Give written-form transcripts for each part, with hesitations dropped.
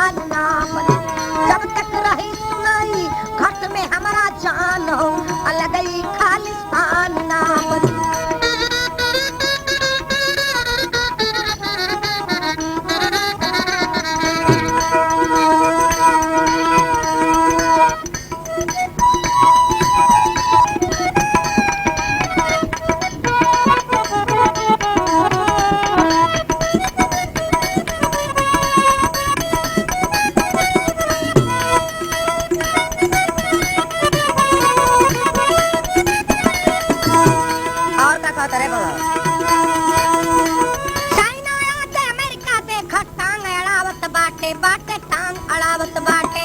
खालिस्तान ना बनी। जब तक रही सुनाई घट में हमारा जान हो, अलग ही खालिस्तान ना बनी। बाटे टांग अड़ावत बाटे।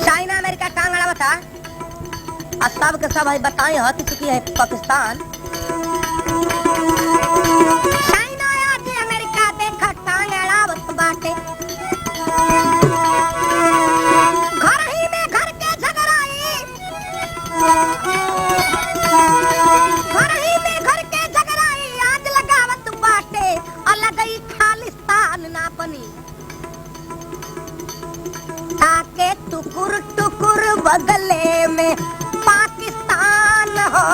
चाइना अमेरिका टांग अड़ावता और सब के सब है बताए हत चुकी है पाकिस्तान। चाइना आज अमेरिका देखा टांग अड़ावत बाटे। घर ही में घर के झगड़ाई, घर ही में घर के झगड़ाई आज लगावत बाटे। अलग ही खालिस्तान ना बनी। ताके टुकुर टुकुर बगले में पाकिस्तान हो,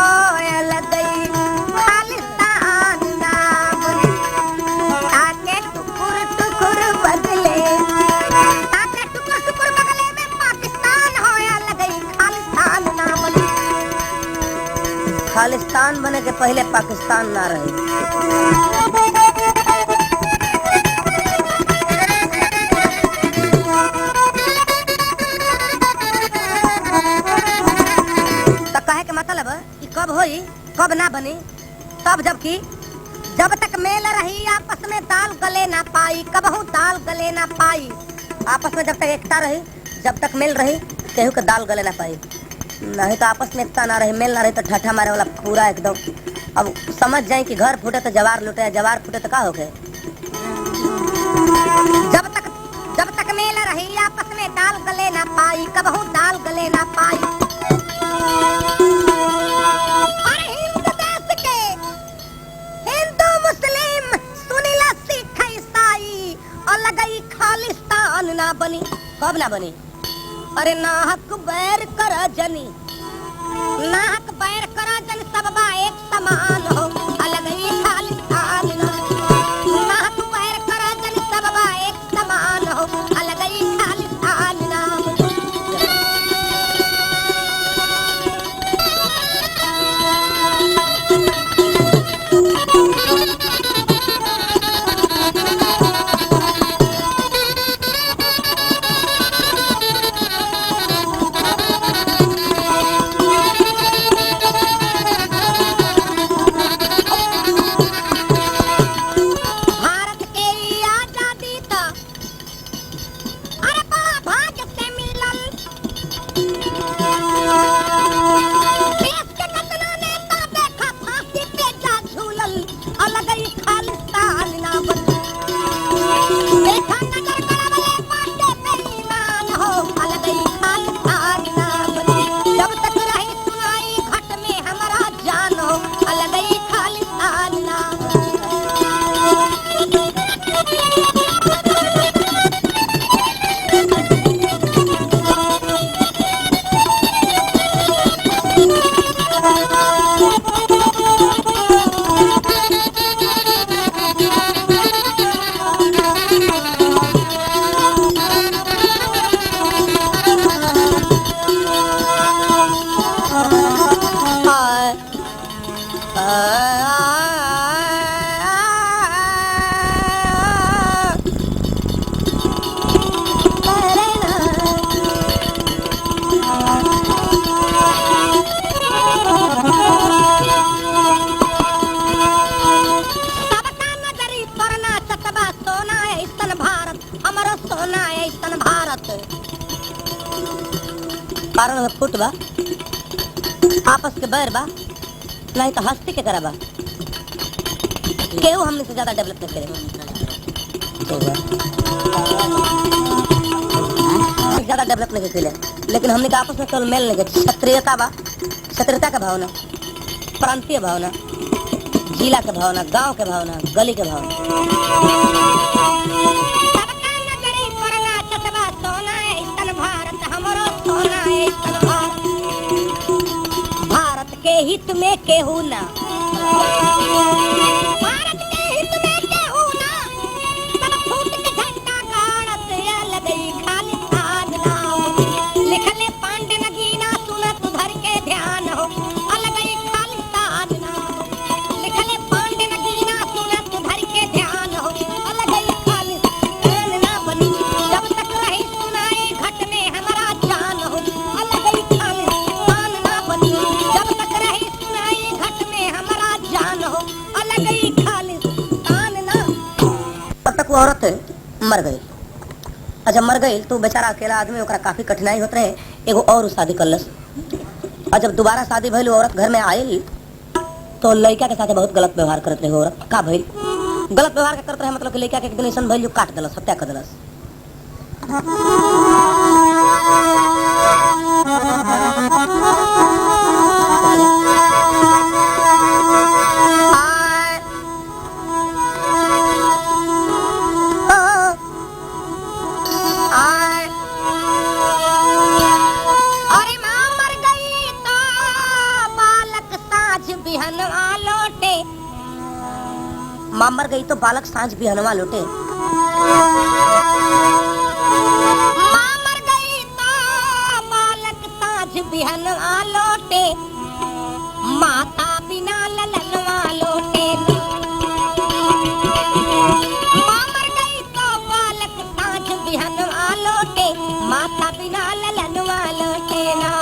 अलग ही खालिस्तान ना बनी। ताके टुकुर टुकुर बगले, ताके टुकुर टुकुर बगले में पाकिस्तान हो, अलग ही खालिस्तान ना बनी। खालिस्तान बने के पहले पाकिस्तान ना रहे। तो कहे के मतलब कि कब होई कब ना बनी, तब जबकि जब तक मेल रही आपस में दाल गले ना पाई। कबहू दाल गले ना पाई आपस में, जब तक एकता रही, जब तक मेल रही केहू के दाल गले ना पाई। नहीं तो आपस में एकता ना रही, मेल ना रही तो ठट्ठा मारे वाला पूरा एकदम। अब समझ जाए कि घर फूटे तो जवार लुटे, जवार फूटे तो का हो गए। जब तक मेल रही आपस में दाल गले ना पाई। कबहू दाल गले ना पाई। और हिंद देश के हिंदू मुस्लिम सुनीला सिख ईसाई अलग ही खालिस्तान ना बनी। कब ना बनी? अरे नाहक बैर कर जनी, नाहक बैर कर जन सब बा एक समान हो, अलग ही खालिस्तान ना। नाहक बैर कर जन सब बा एक समान हो, अलग ही खालिस्तान ना। भारत के ई आजादी था अरे बड़ा भाग्य से मिलल। देश के कतना नेता देखा फांसी पे जा झूलल, अलग ही खालिस्तान ना बनी। देखा नजर करवले बाटे बेईमान हो, अलग ही खालिस्तान ना बनी। जब तक रही सुनाई घट में हमारा जान हो, अलग ही खालिस्तान ना बनी। सबका नजरी परना चतबा सोना ऐसन भारत, हमारा सोना ऐसन भारत। कारण में फुट बा, आपस के बैर बा, नहीं तो हस्ती के करा बा। केहू हमने से ज्यादा डेवलप नहीं करे, ज्यादा डेवलप नहीं करे। लेकिन हमने का आपस में केवल मेल नहीं, क्षत्रियता बा, क्षत्रियता का भावना, प्रांतीय भावना, जिला के भावना, गांव के भावना, गली के भावना। सबका नजरी परना चतवा सोना ऐसन भारत हमरो सोना ऐसन भारत। भारत के हित में केहू ना, भारत के हित में केहू ना, सब फूट के झंडा गाड़त अलगई खालिस्तान नाम। लिखले पांडे नगीना सुनत धर के ध्यान हो अलगई खालिस्तान नाम। लिखले पांडे नगीना सुनत धर के ध्यान हो अलगई खालिस्तान ना बनी। जब तक रही सुनाई घट में हमारा जान हो अलगई खालिस्तान ना बनी। जब तक रही सुनाई घट में हमारा जान हो अलगई खालिस्तान ना। तब तक वो औरत मर गई। जब मर गई तो बेचारा अकेला आदमी, ओकरा काफी कठिनाई होत रहे। एगो और शादी करलस। और जब दोबारा शादी भइल, औरत घर में आई तो लड़का के साथ बहुत गलत व्यवहार करत रहे। औरत का भइल, गलत व्यवहार करत रहे मतलब कि लड़का के एक दिन ऐसन भइल जो काट देलस, हत्या कर देलस। मां मर गई तो बालक सांझ बिहनवा लौटे। मां मर गई तो बालक सांझ बिहनवा लौटे। माता बिना ललनवा लौटे। मां मर गई तो बालक सांझ बिहनवा लौटे। माता बिना ललनवा लौटे ना।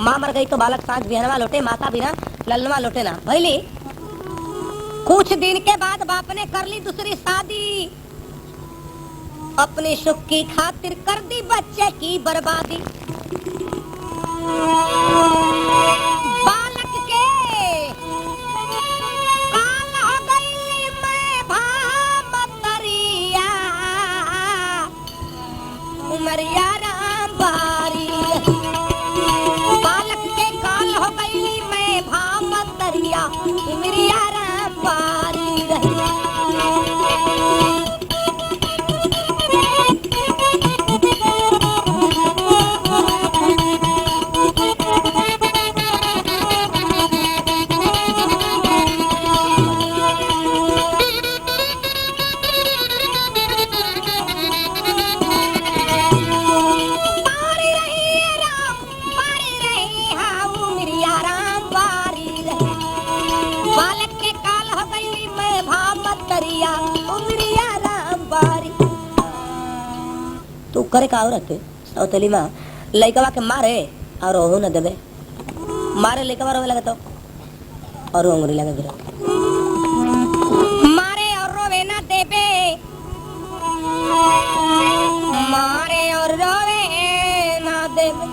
मां मर गई तो बालक सांझ बिहनवा लौटे। माता बिना ललनवा लौटे ना। भैली कुछ दिन के बाद बाप ने कर ली दूसरी शादी। अपने सुख की खातिर कर दी बच्चे की बर्बादी। बालक के काल हो गई मैं भामतरिया। उमरिया राम बारी। बालक के काल हो गई मैं भामतरिया। उमरिया राम बारी रही। तू करे का औरत सौतेली माँ लइकवा के मारे और ओहू न देवे। मारे लइकवा रोवे लगे तो और अंगुरी लगे गिरा। मारे और रोवे ना देवे। मारे और रोवे ना देवे।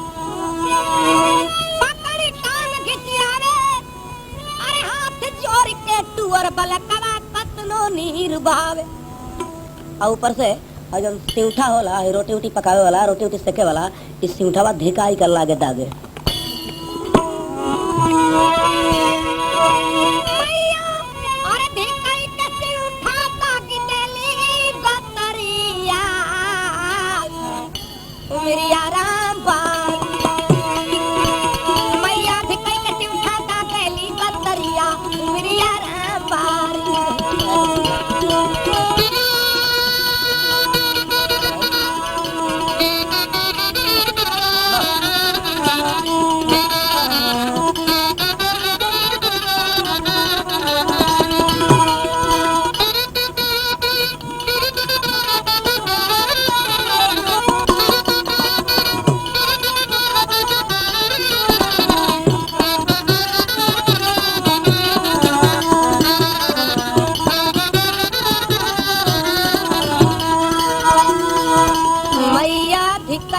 पकड़ी कान खिचिया रे। अरे हाथ जोड़ के टूअर बलकवा कतनो नीर भावे। और ऊपर से और जब सिंठा होला, रोटी उटी पकावे वाला, रोटी उटी सेके वाला, इस सिंठावा धिकाई कर लागे दागे।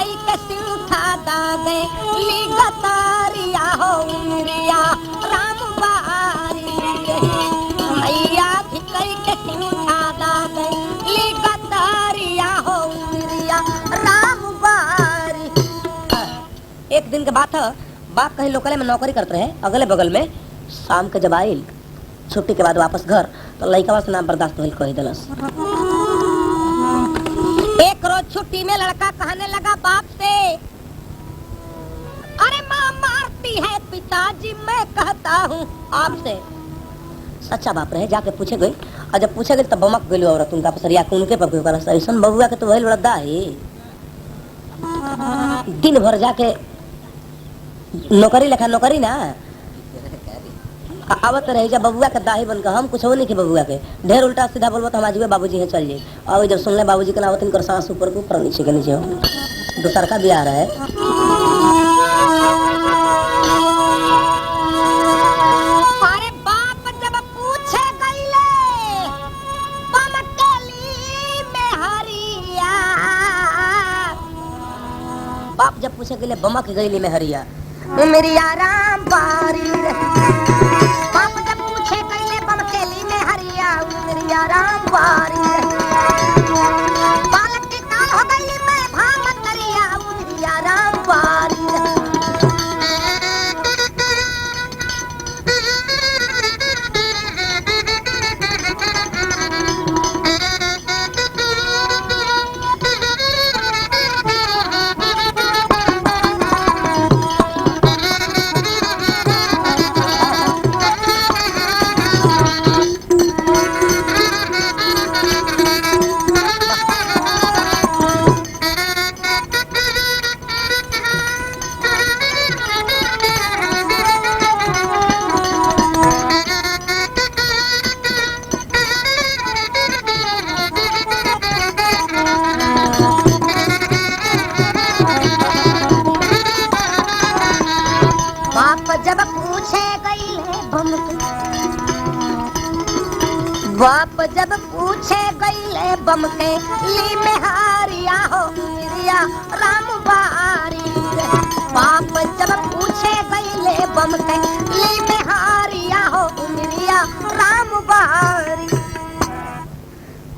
कई के सिंठा दागे ली गतारिया हो उमरिया राम बारी मैया थी कई के सिंठा दागे ली गतारिया हो उमरिया राम बारी। एक दिन के बात है, बाप कहीं लोकल में नौकरी करते रहे अगले बगल में। शाम के जब आयल छुट्टी के बाद वापस घर तो लड़का से नाम बर्दाश्त होल कही दिलस। एक रोज छुट्टी में लड़का कहने लगा बाप से, अरे माँ मारती है पिताजी, मैं कहता हूँ आपसे। सच्चा बाप रहे, जाके पूछे गई और जब पूछे गई तब बमक गई औरत उनका पसरिया उनके पर ऐसा बबुआ के तो वही लड़दा है। दिन भर जाके नौकरी लिखा नौकरी ना आवत रहे जब बबुआ के दाही बनकर हम कुछ हो नहीं कि बबुआ के ढेर उल्टा सीधा बोलबो तो हम आजीबे बाबूजी हैं चल जाए। और जब सुन ले बाबूजी के नावत इनकर सांस ऊपर के ऊपर नीचे के नीचे हो दूसर का भी आ रहा है। अरे बाप जब पूछे गईले बमकली में हरिया, बाप जब पूछे गईले बमक गईली में हरिया मेरी आराम बारी। बाप जब पूछे गईले बमकेली में हरिया मेरी आराम बारी। बालक की काल हो गई मैं भाम करिया मेरी आराम बारी। बाप जब पूछे गईले बमके ली में हारिया हो मेरिया राम बारी। बाप जब पूछे गईले बमके ली में हारिया हो मेरिया राम बारी।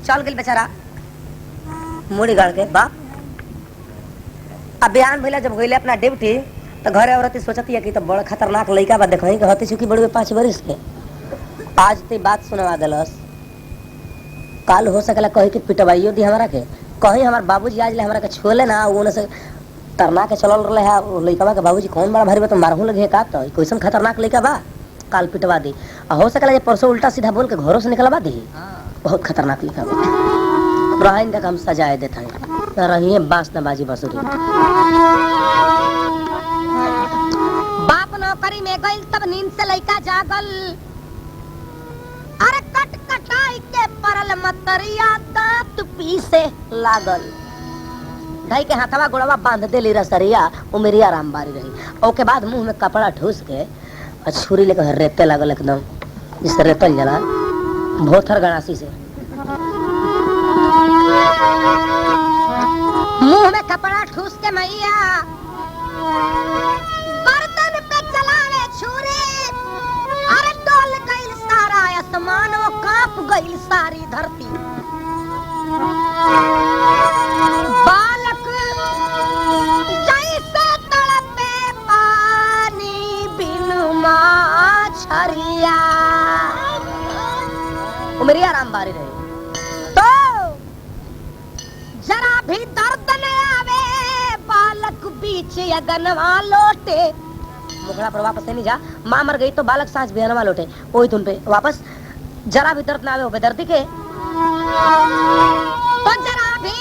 चल गई बेचारा मुड़ी गाड़ के बाप। अब बयान भइला जब गईले अपना ड्यूटी तो घरे औरत सोचती है कि तो बड़ा खतरनाक लड़का बा देखही कि हती चुकी बड़ी 5 बरिस के। आज ते बात सुनवा दिलस, काल हो सकला कही कि पिटवाइयो दी हमरा के, कहीं हमार बाबूजी आज ले हमरा के छोले ना वो से तरना के चलल रहे है लड़का के बाबूजी कौन बड़ा भारी बा तो मारहू लगे का तो कैसन खतरनाक लड़का बा काल पिटवा दी। हो सकला जे परसों उल्टा सीधा बोल के घरों से निकलवा दी। बहुत खतरनाक लड़का बा रहन देख हम सजाए देत है रहिए बांस न बाजी बसुरी। बाप नौकरी में गइल तब नींद से लड़का जागल। अरे कट कटाई के परल मतरिया दांत पीसे लागल। ढाई के हाथवा गोड़वा बांध देली रसरिया उमेरी आराम बारी रही। ओके बाद मुंह में कपड़ा ठूस के और छुरी लेकर रेते लागल एकदम जिससे रेतल जला भोथर गणासी से। मुंह में कपड़ा ठूस के मैया बर्तन पे चलावे छुरी। अरे डोल गई सारा आसमान वो कांप गई सारी धरती। बालक जैसे तड़पे पानी बिन माछरिया उमरिया राम बारी रही। तो जरा भी दर्द न आवे बालक बीच अगनवा लोटे। मुखड़ा पर वापस नहीं जा, माँ मर गई तो बालक सांस बिहनवा लौटे वही तुम पे वापस। जरा भी दर्द ना आवे वो बेदर्दी के। तो जरा भी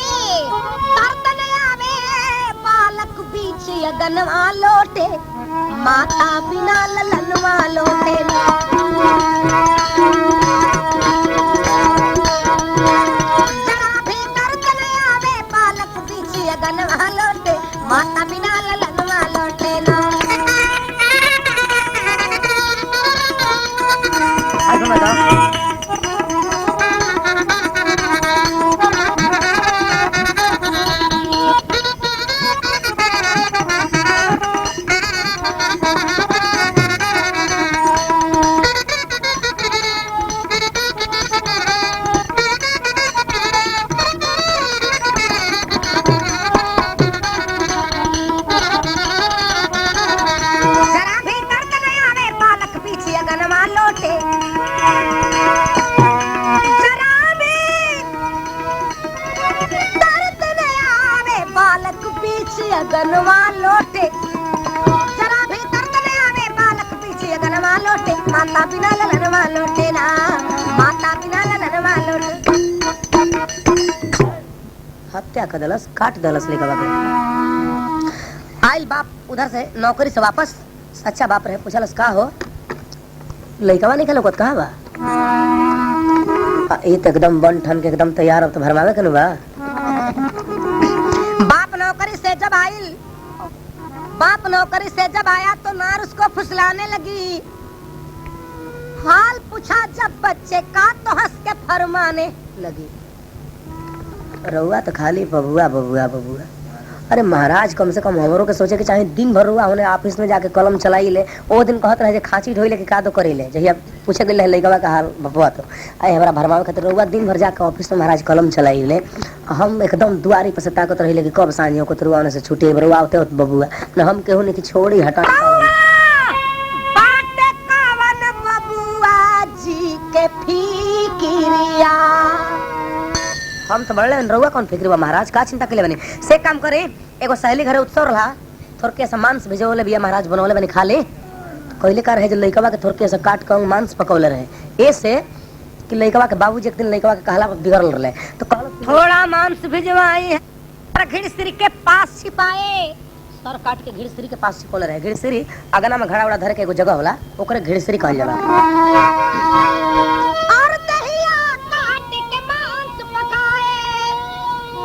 दर्द न आवे बालक बीच अगनवा लोटे। माता बिना ललनवा लोटे। जरा भी दर्द न आवे बालक बीच अगनवा लोटे। माता बिना ललनवा लोटे ना। लोटे जरा भी दर्द में आवे बालक पीछे गनमा लोटे माता बिना ललनमा लोटे ना माता बिना ललनमा लोटे हत्या कर दलस काट दलस लेकर आइल बाप उधर से नौकरी से वापस सच्चा बाप रहे पूछलस का हो लइकवा निकल कोत कहां बा ये तो एकदम बन ठन के एकदम तैयार अब तो भरमावे कनु बा बाप नौकरी से जब आया तो नार उसको फुसलाने लगी हाल पूछा जब बच्चे का तो हंस के फरमाने लगी रहुआ तो खाली बबुआ बबुआ बबुआ अरे महाराज कम से कम हमरो के सोचे के चाहे दिन भर रुआ होने ऑफिस में जाके कलम चलाई ले ओ दिन कहत रहे जे खांची ढोई ले के का तो करे ले जहिया पूछे गेल लइकवा का हाल बबुआ तो आई हमरा भरमावे खातिर रुआ दिन भर जाके ऑफिस में महाराज कलम चलाई ले हम एकदम दुआरी पर से ताकत रही ले कि कब सांझियों को रुआ से छुटे रुआ होते बबुआ न हम केहू नहीं कि छोड़ी हटा बाटे कावन बबुआ जी के फिकिरिया हम तो बड़े रहुआ कौन फिक्र बा महाराज का चिंता के लिए बने से काम करे एगो सहेली घरे उत्सव रहा थोड़के से मांस भेजोले बिया महाराज बनवले बने खा ले कहले का रहे जे लइकवा के थोड़के से काट के मांस पकौले रहे ऐसे कि लइकवा के बाबूजी एक दिन लइकवा के कहला बिगड़ल रहले तो कहल थोड़ा मांस भेजवाई है घिड़सरी के पास छिपाए सर काट के घिड़सरी के पास छिपौले रहे घिड़सरी अगना में घड़ा उड़ा धर के एगो जगह होला ओकरे घिड़सरी कहल जाला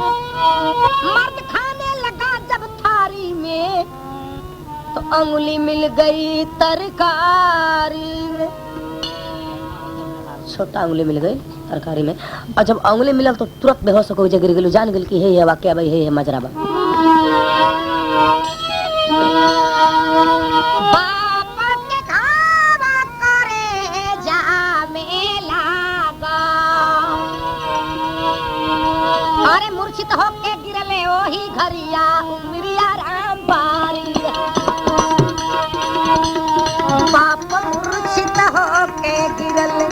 मर्द खाने लगा जब थारी में तो अंगुली मिल गई तरकारी में छोटा अंगुली मिल गई तरकारी में और जब अंगुली मिलल तो तुरंत बेहोश हो गिर गेलू जान गेल कि हे वाक्य भाई हे मजरा बा अरे मूर्छित होके गिरले ओही घरिया उमरिया राम बारी बाप मूर्छित होके गिरले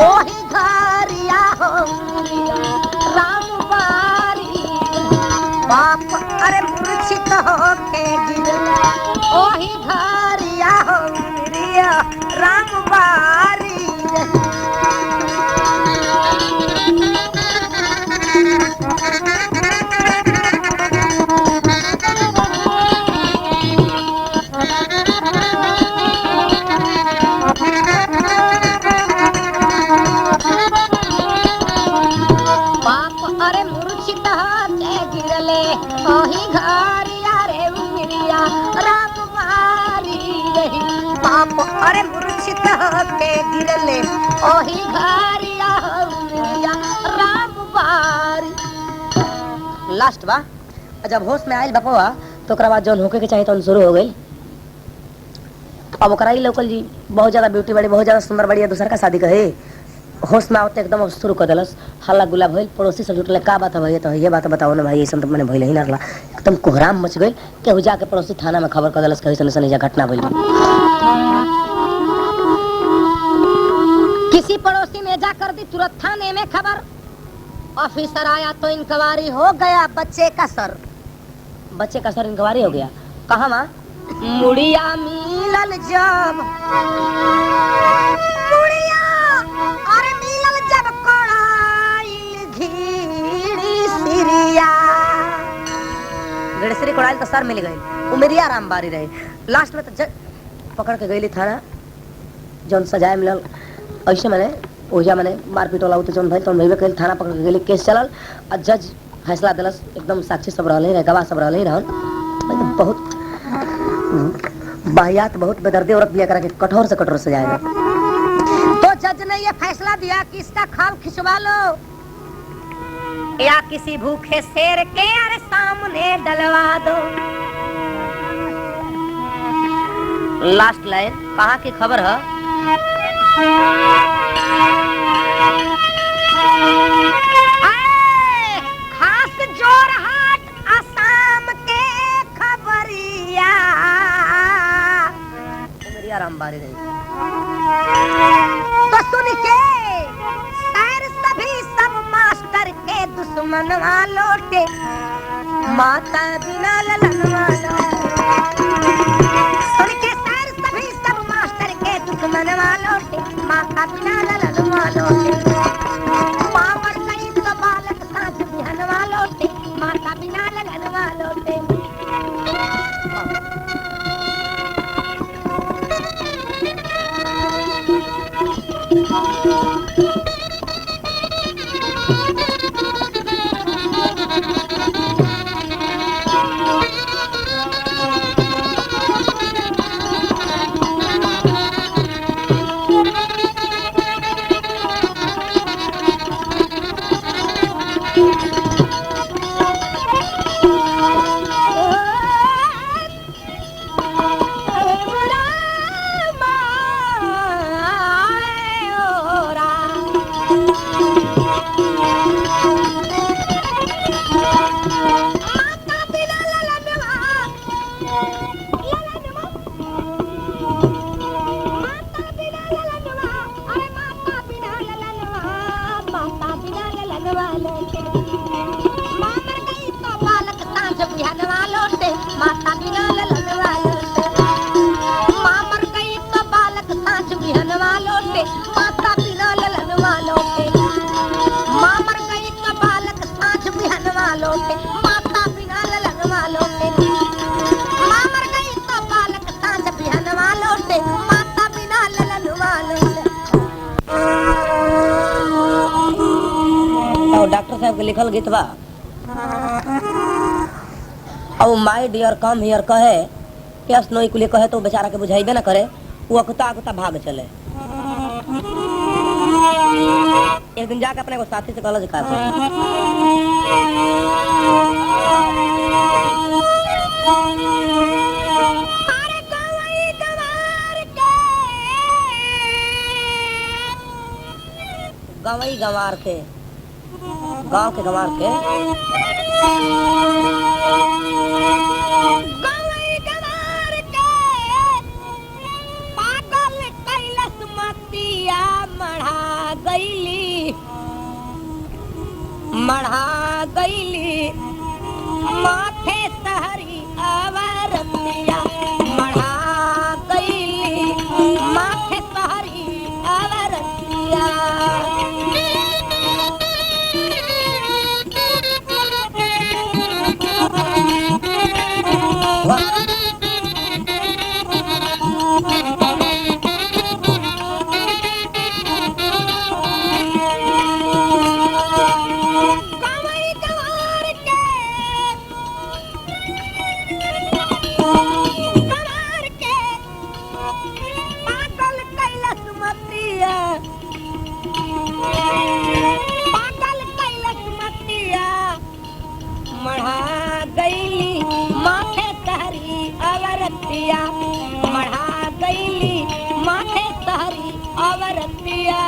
ओही घरिया उमरिया राम बारी बाप अरे मूर्छित होके गिरले ओही घरिया उमरिया राम बारी ओही घरिया रे उमरिया राम बारी रही बाप अरे मूर्छित होके गिरले ओही घरिया उमरिया राम बारी लास्ट बा जब होश में आइल बपवा तो ओकरा बाद जौन होके के चाहिए तो शुरू हो गई अब ओकरा ही लोकल जी बहुत ज्यादा ब्यूटी बड़ी बहुत ज्यादा सुंदर बड़ी दूसरा का शादी कहे होश में आवते एकदम शुरू कर दिलस हल्ला गुला भइल पड़ोसी सब जुटले का बात है तो ये बात बताओ ना भाई ऐसा तो मैंने भइल ही ना रहला एकदम कोहराम मच गई केहू जाके पड़ोसी थाना में खबर कर दिलस कहीं सन सन घटना भइल किसी पड़ोसी ने जाकर दी तुरंत थाने में खबर ऑफिसर आया तो इंक्वायरी हो गया बच्चे का सर इंक्वायरी हो गया कहाँ वहाँ मुड़िया मिलल जब मुड़िया अरे मिलल जब कोड़ाइल घीड़ी सिरिया घिड़सरी कोड़ाइल तो सर मिल गई उमरिया राम बारी रहे लास्ट में तो पकड़ के गई थाना जौन सजाए मिलल ऐसे मैंने ओजा मैंने मारपीट वाला होते जौन भाई तो भैया कल थाना पकड़ के गई केस चलल और जज फैसला दिलस एकदम साक्षी सब रहे गवाह सब रहे रहन बहुत बाहियात बहुत बेदर्दी औरत लिया करा के कठोर से कठोर सजाएगा तो जज ने ये फैसला दिया कि इसका खाल खिंचवा लो या किसी भूखे शेर के अरे सामने डलवा दो लास्ट लाइन कहाँ की खबर है खास जोरहाट आसाम के खबरिया उमरिया राम बारी रही तो सुन के सैर सभी सब मास्टर के दुश्मन लौटे माता बिना ललन वालो सुन के सर सभी सब मास्टर के दुश्मन वालों के माता बिना ललन वालों के माँ मर गई तो बालक साथ बिहन वालों के माता बिना ललन वालों के माता बिना ललन वालों से माँ मर गई तो बालक सांच बिहन वालों से माता बिना ललन वालों से माँ मर गई तो बालक सांच बिहन वालों से माता बिना ललन वालों से माँ मर गई तो बालक सांच बिहन वालों से माता बिना ललन वालों से। डॉक्टर साहब के लिखल गीत बा और माय डियर कम हियर कहे कि असनोई कुले कहे तो बेचारा के बुझाइबे ना करे वो अकुता अकुता भाग चले। एक दिन जाके अपने को साथी से कॉलेज का गवई गंवार के गांव के गंवार के पागल कैलस मतिया मढ़ा गईली माथे सहरी अवरतिया मढ़ा गईली माथे सहरी अवरतिया मढ़ा गईली माथे सहरी अवरतिया मढ़ा गईली माथे सहरी अवरतिया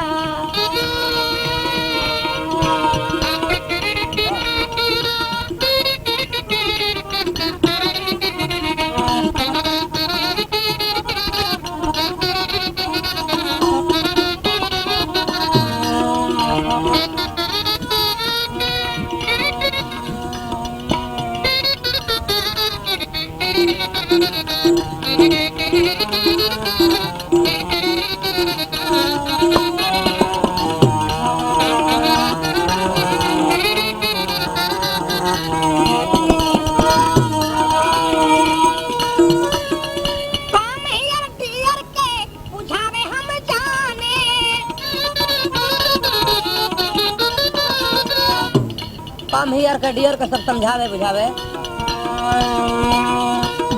कम हियर के डियर के सब समझावे बुझावे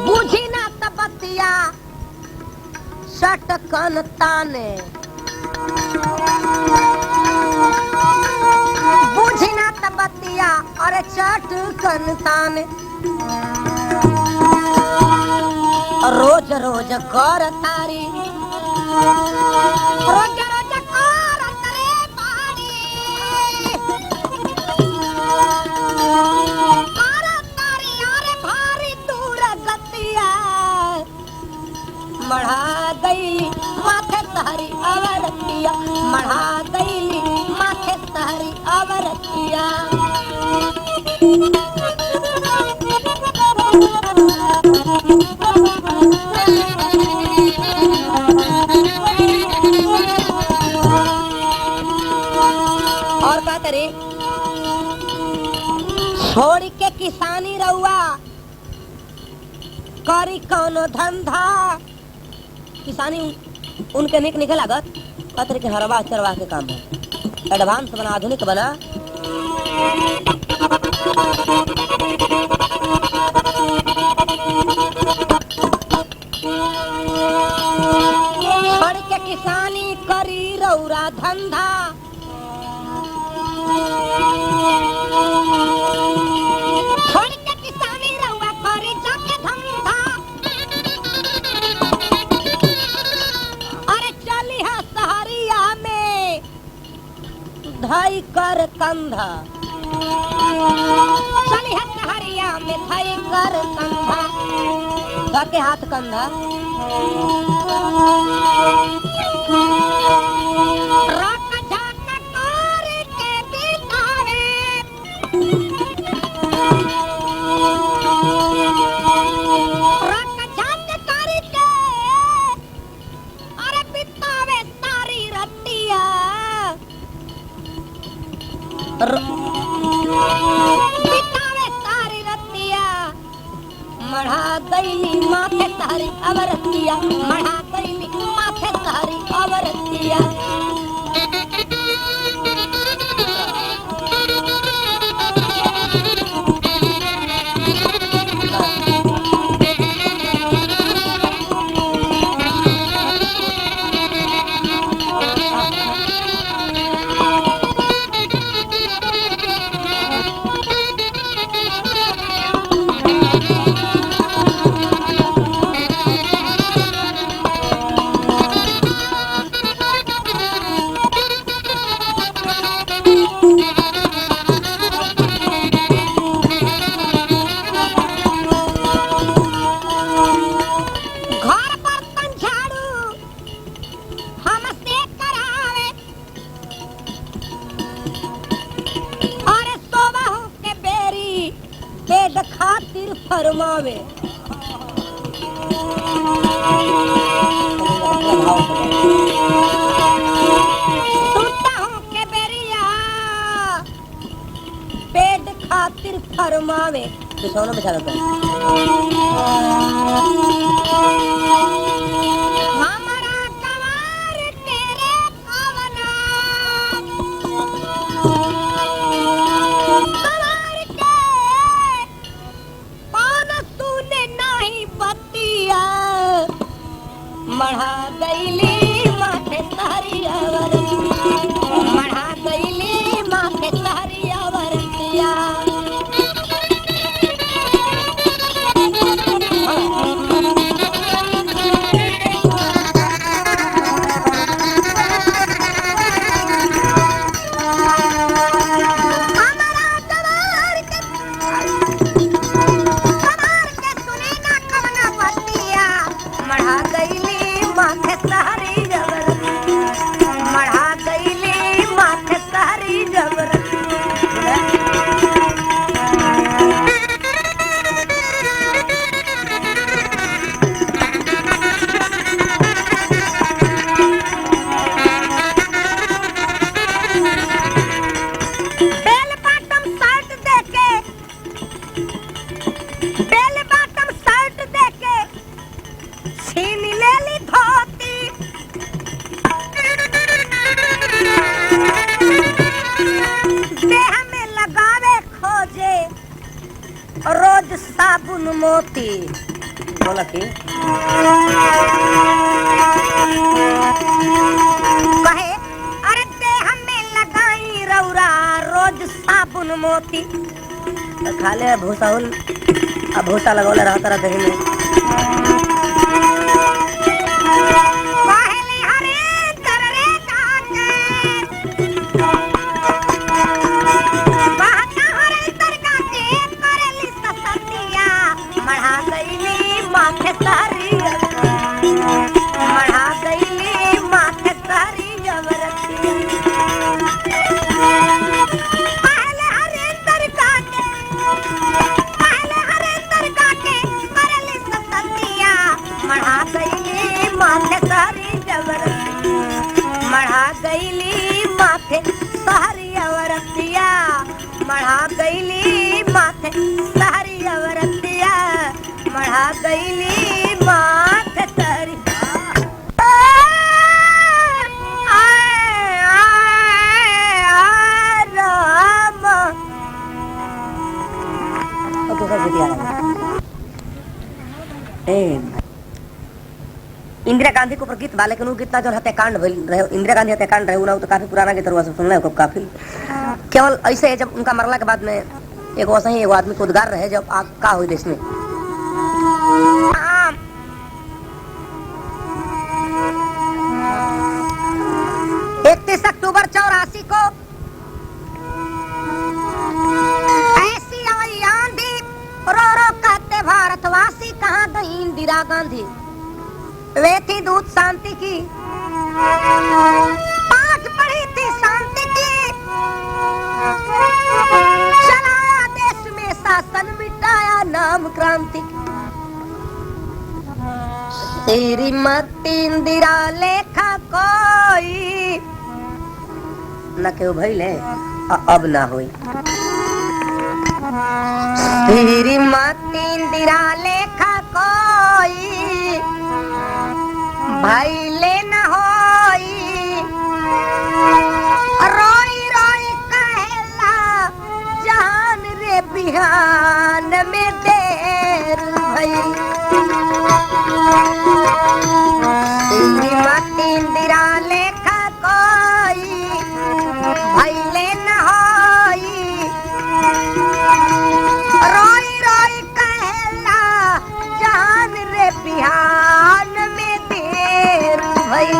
बुझी ना तपतिया सटकन ताने बुझी ना तपतिया अरे चटकन ताने रोज रोज कर तारी रोज रोज कर तरे पानी मढ़ा गईली माथे सहरी अवरतिया मढ़ा गईली माथे सहरी अवरतिया करी कौनो धंधा किसानी उनके निक निकल लागत पत्र के हरवा चरवा के काम है एडवांस बना आधुनिक बना छोड़ के किसानी करी रौरा धंधा छोड़ के किसानी रौरा करी जाके धंधा अरे चली है सहरिया में धाई कर कंधा चली है सहरिया में धाई कर कंधा के हाथ कंधा राका झाका कर के बितावे राका झाका कर के अरे बितावे सारी रतिया बितावे सारी रतिया मढ़ा दैली माथे तारी अवरतिया मढ़ा दैली माथे तारी अवरतिया खातिर फरमावे सुनता हूँ के बेरिया पेट खातिर फरमावे बिछौना बिछा देता हमारा कवार तेरे कवना मढ़ा गईली माथे तारी अवरतिया मढ़ा गईली माथे तारी अवरतिया रोज साबुन मोती बोला कि कहे अरे देह में लगाई रौरा रोज साबुन मोती तो खाले भूसाउल अब भूसा लगौले रहता रहा देह में मढ़ा गईली माथ तरी इंदिरा गांधी को गीत बा लेकिन गीत जो हत्याकांड रहे इंदिरा गांधी हत्याकांड रहे तो काफी पुराना गीत रुआ सुनना है काफी केवल ऐसे है जब उनका मरला के बाद में एगो ऐसा ही एगो आदमी को उद्गार रहे जब आग का हुई देश में 31 अक्टूबर 84 को ऐसी आई आंधी रो रो कहते भारतवासी कहाँ गई इंदिरा गांधी वे थी दूत शांति की पाठ पढ़ी थी शांति की चलाया देश में शासन मिटाया नाम क्रांति श्रीमती इंदिरा लेखा कोई न क्यों भइले अब ना हुई श्रीमती इंदिरा लेखा कोई भइले न होई रोई रोई कहेला जान रे बिहान में देर भई श्रीमती इंदिरा लेखा कोई भइले न होई रोई रोई कहेला जान रे बिहान में देर भई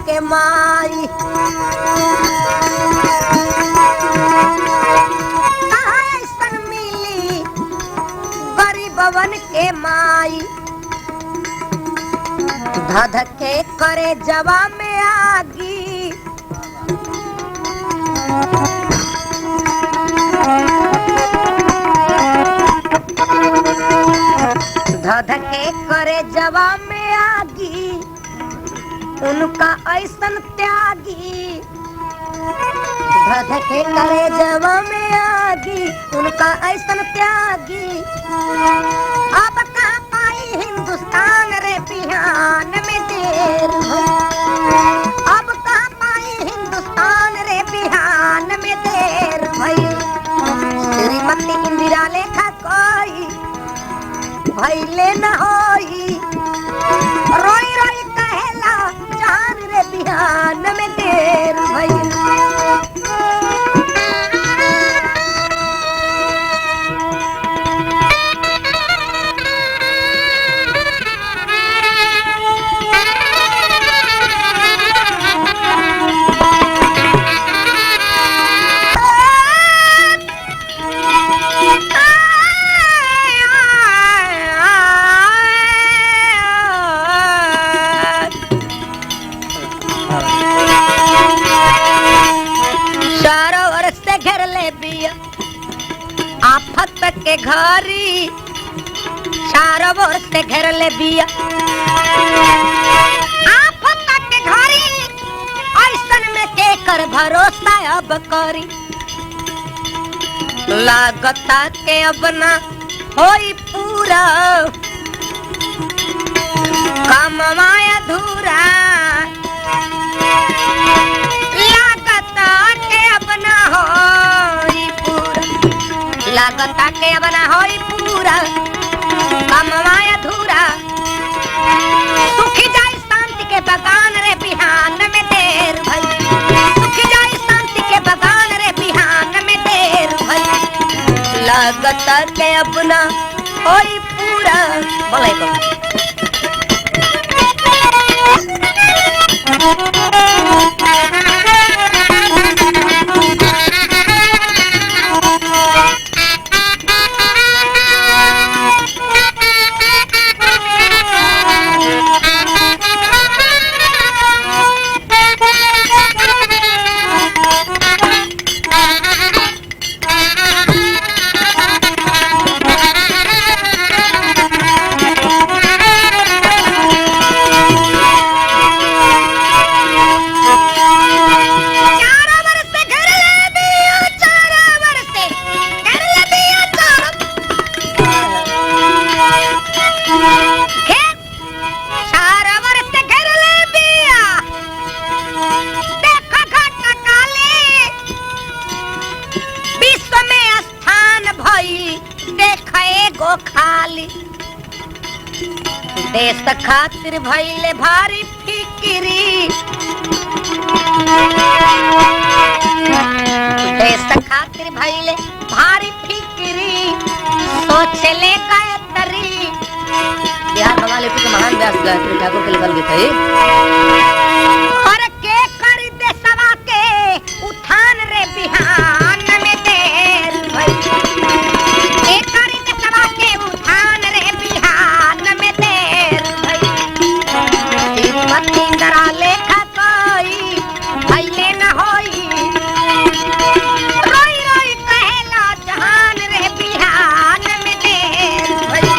के माई ऐसन मिली गरीबवन के माई धधके करे जवा में आगी धधके करे जवा में आगी उनका ऐसन त्यागी धधके करे जवा में आगी उनका ऐसन त्यागी अब कहाँ पाई हिंदुस्तान रे बिहान में देर अब कहाँ पाई हिंदुस्तान रे बिहान में देर भई श्रीमती इंदिरा लेखा कोई भइले न होई रोई रोई कहेला जान रे बिहान में देर भई आफत के घरी चारों ओर से घेर ले बिया आफत के घरी ऐसन में के कर भरोसा अब करी लागता के अब ना होई पूरा काम माया धूरा लागता के अब ना होई पूरा लागता के अब ना होई पूरा काम माया धूरा सुखी जाए शांति के बगान रे बिहान में देर भई सुखी जाए शांति के बगान रे बिहान में देर भई लागता के अपना होई पूरा बोले को देश खातिर भइले भारी फिकिरी देश खातिर भइले भारी फिकिरी सोचले गायत्री बिहार बंगाली के महान व्यास गायत्री ठाकुर के लिखल गीत है और के कर देशवा के उत्थान रे बिहान में देर भई के कर देशवा के उत्थान रे बिहान में देर भई मती दरा लेखा कोई भइले न होई रोई रोई कहला जहान रे बिहान में देर भई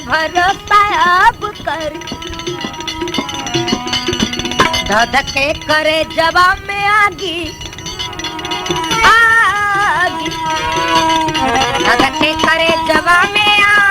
भरोसा अब कर धधके करे जवाब में आगी आगी धधके करे जवाब में आगी